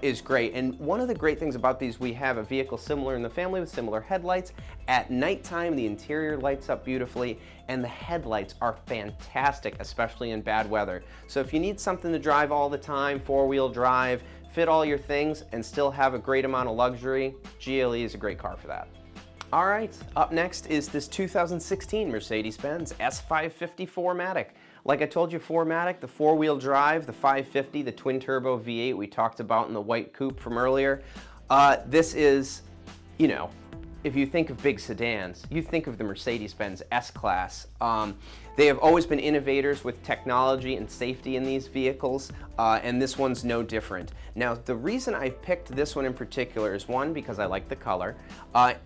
is great. And one of the great things about these, we have a vehicle similar in the family with similar headlights. At nighttime, the interior lights up beautifully, and the headlights are fantastic, especially in bad weather. So if you need something to drive all the time, 4-wheel drive, fit all your things, and still have a great amount of luxury, GLE is a great car for that. All right, up next is this 2016 Mercedes-Benz S550 4MATIC. Like I told you, 4MATIC, the 4-wheel drive, the 550, the twin-turbo V8 we talked about in the white coupe from earlier. This is, you know, if you think of big sedans, you think of the Mercedes-Benz S-Class. They have always been innovators with technology and safety in these vehicles, and this one's no different. Now, the reason I picked this one in particular is, one, because I like the color.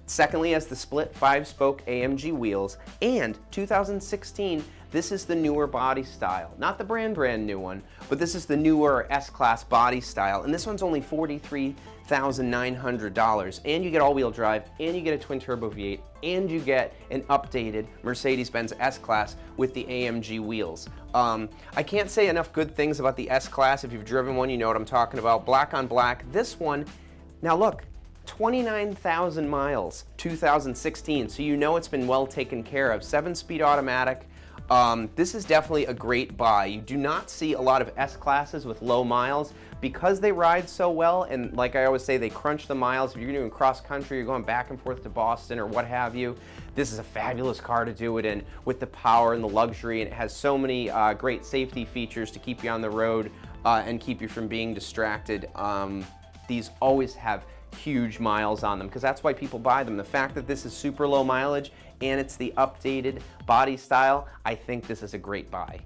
Secondly, as the split 5-spoke AMG wheels, and 2016, this is the newer body style. Not the brand new one, but this is the newer S-Class body style, and this one's only $43,900, and you get all-wheel drive, and you get a twin-turbo V8, and you get an updated Mercedes-Benz S-Class with the AMG wheels. I can't say enough good things about the S-Class. If you've driven one, you know what I'm talking about. Black on black. This one, now look, 29,000 miles, 2016, so you know it's been well taken care of. 7-speed automatic. This is definitely a great buy. You do not see a lot of S-Classes with low miles because they ride so well, and like I always say, they crunch the miles. If you're doing cross country, you're going back and forth to Boston or what have you, this is a fabulous car to do it in with the power and the luxury, and it has so many great safety features to keep you on the road and keep you from being distracted. These always have huge miles on them because that's why people buy them. The fact that this is super low mileage and it's the updated body style, I think this is a great buy.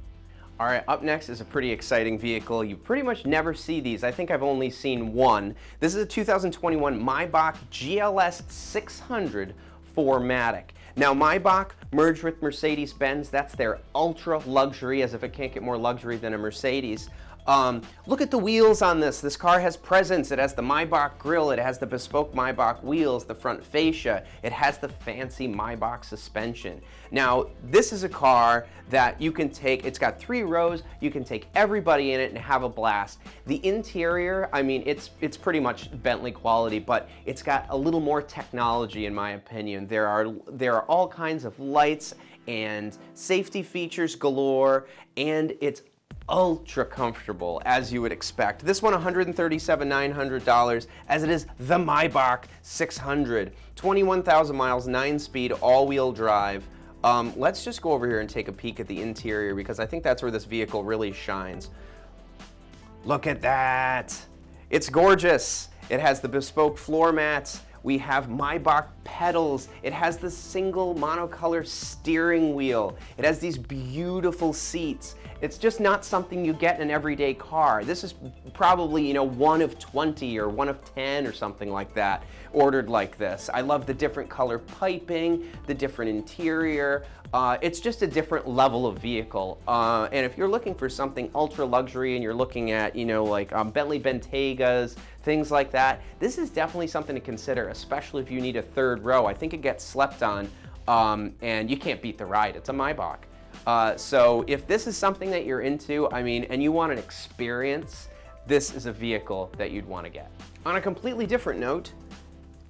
All right, up next is a pretty exciting vehicle. You pretty much never see these. I think I've only seen one. This is a 2021 Maybach GLS 600 4MATIC. Now, Maybach merged with Mercedes-Benz. That's their ultra luxury, as if it can't get more luxury than a Mercedes. Look at the wheels on this. This car has presence. It has the Maybach grille. It has the bespoke Maybach wheels, the front fascia. It has the fancy Maybach suspension. Now, this is a car that you can take, it's got 3 rows, you can take everybody in it and have a blast. The interior, I mean, it's pretty much Bentley quality, but it's got a little more technology in my opinion. There are all kinds of lights and safety features galore, and it's ultra comfortable, as you would expect. This one, $137,900, as it is the Maybach 600. 21,000 miles, 9-speed, all-wheel drive. Let's just go over here and take a peek at the interior because I think that's where this vehicle really shines. Look at that. It's gorgeous. It has the bespoke floor mats. We have Maybach pedals. It has the single monocolor steering wheel. It has these beautiful seats. It's just not something you get in an everyday car. This is probably, you know, one of 20 or one of 10 or something like that ordered like this. I love the different color piping, the different interior. It's just a different level of vehicle. And if you're looking for something ultra luxury and you're looking at, you know, like Bentley Bentegas, things like that, this is definitely something to consider, especially if you need a third row. I think it gets slept on, and you can't beat the ride. It's a Maybach. So if this is something that you're into, I mean, and you want an experience, this is a vehicle that you'd want to get. On a completely different note,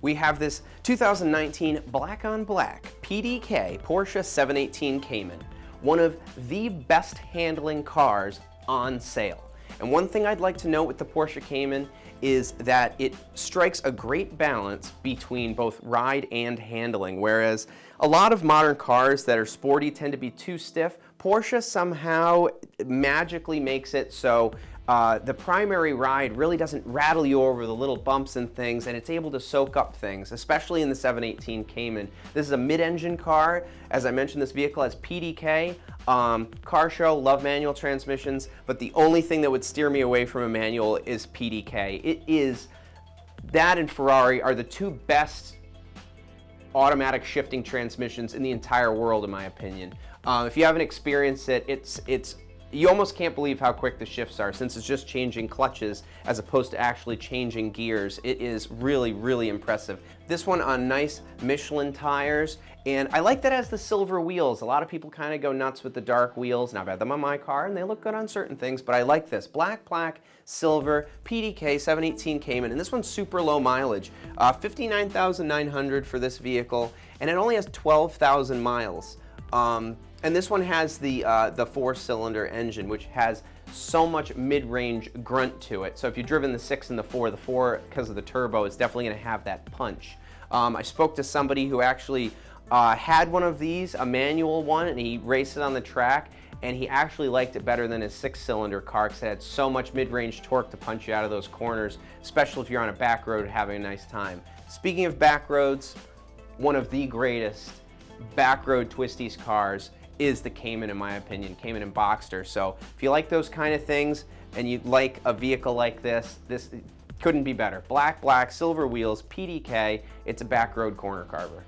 we have this 2019 black on black PDK Porsche 718 Cayman, one of the best handling cars on sale. And one thing I'd like to note with the Porsche Cayman is that it strikes a great balance between both ride and handling, whereas a lot of modern cars that are sporty tend to be too stiff. Porsche somehow magically makes it so the primary ride really doesn't rattle you over the little bumps and things, and it's able to soak up things, especially in the 718 Cayman. This is a mid-engine car. As I mentioned, this vehicle has PDK. Car show, love manual transmissions, but the only thing that would steer me away from a manual is PDK. It is, that and Ferrari are the two best automatic shifting transmissions in the entire world, in my opinion. If you haven't experienced it, it's you almost can't believe how quick the shifts are, since it's just changing clutches as opposed to actually changing gears. It is really, really impressive. This one on nice Michelin tires, and I like that it has the silver wheels. A lot of people kind of go nuts with the dark wheels, and I've had them on my car, and they look good on certain things, but I like this. Black, silver, PDK 718 Cayman, and this one's super low mileage. 59,900 for this vehicle, and it only has 12,000 miles. And this one has the 4-cylinder engine, which has so much mid-range grunt to it. So if you've driven the 6 and the 4, because of the turbo, is definitely going to have that punch. I spoke to somebody who actually had one of these, a manual one, and he raced it on the track, and he actually liked it better than his 6-cylinder car because it had so much mid-range torque to punch you out of those corners, especially if you're on a back road having a nice time. Speaking of back roads, one of the greatest back road twisties cars is the Cayman, in my opinion, Cayman and Boxster. So if you like those kind of things and you'd like a vehicle like this couldn't be better. Black, silver wheels, PDK, it's a back road corner carver.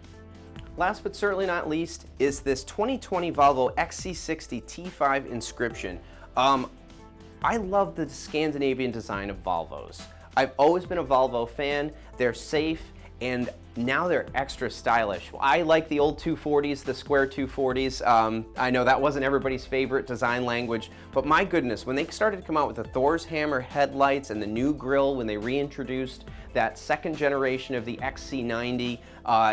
Last but certainly not least is this 2020 Volvo XC60 T5 Inscription. I love the Scandinavian design of Volvos. I've always been a Volvo fan. They're safe, and now they're extra stylish. I like the old 240s, the square 240s. I know that wasn't everybody's favorite design language, but my goodness, when they started to come out with the Thor's Hammer headlights and the new grille, when they reintroduced that second generation of the XC90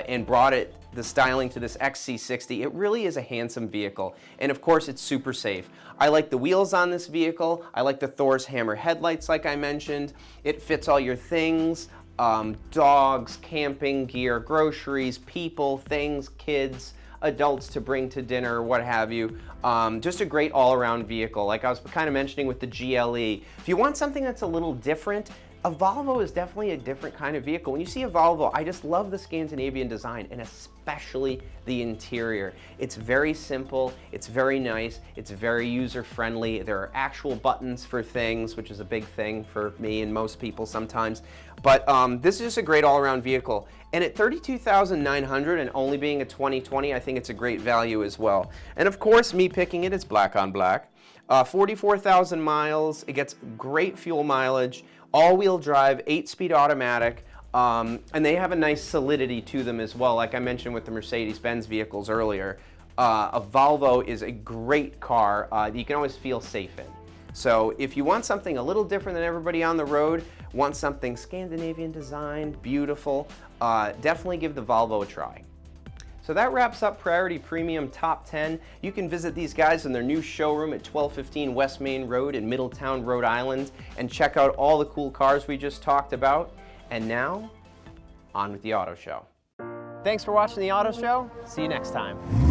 and brought the styling to this XC60, it really is a handsome vehicle. And of course, it's super safe. I like the wheels on this vehicle. I like the Thor's Hammer headlights, like I mentioned. It fits all your things. Dogs, camping gear, groceries, people, things, kids, adults to bring to dinner, what have you. Just a great all-around vehicle. Like I was kind of mentioning with the GLE. If you want something that's a little different, a Volvo is definitely a different kind of vehicle. When you see a Volvo, I just love the Scandinavian design, and especially the interior. It's very simple, it's very nice, it's very user-friendly. There are actual buttons for things, which is a big thing for me and most people sometimes. But this is just a great all-around vehicle. And at $32,900 and only being a 2020, I think it's a great value as well. And of course, me picking it, it's black on black. 44,000 miles, it gets great fuel mileage, all-wheel drive, 8-speed automatic, and they have a nice solidity to them as well, like I mentioned with the Mercedes-Benz vehicles earlier. A Volvo is a great car that you can always feel safe in. So if you want something a little different than everybody on the road, want something Scandinavian design, beautiful, definitely give the Volvo a try. So that wraps up Prioirity Premium Top 10. You can visit these guys in their new showroom at 1215 West Main Road in Middletown, Rhode Island, and check out all the cool cars we just talked about. And now, on with the auto show.
Thanks for watching the auto show. See you next time.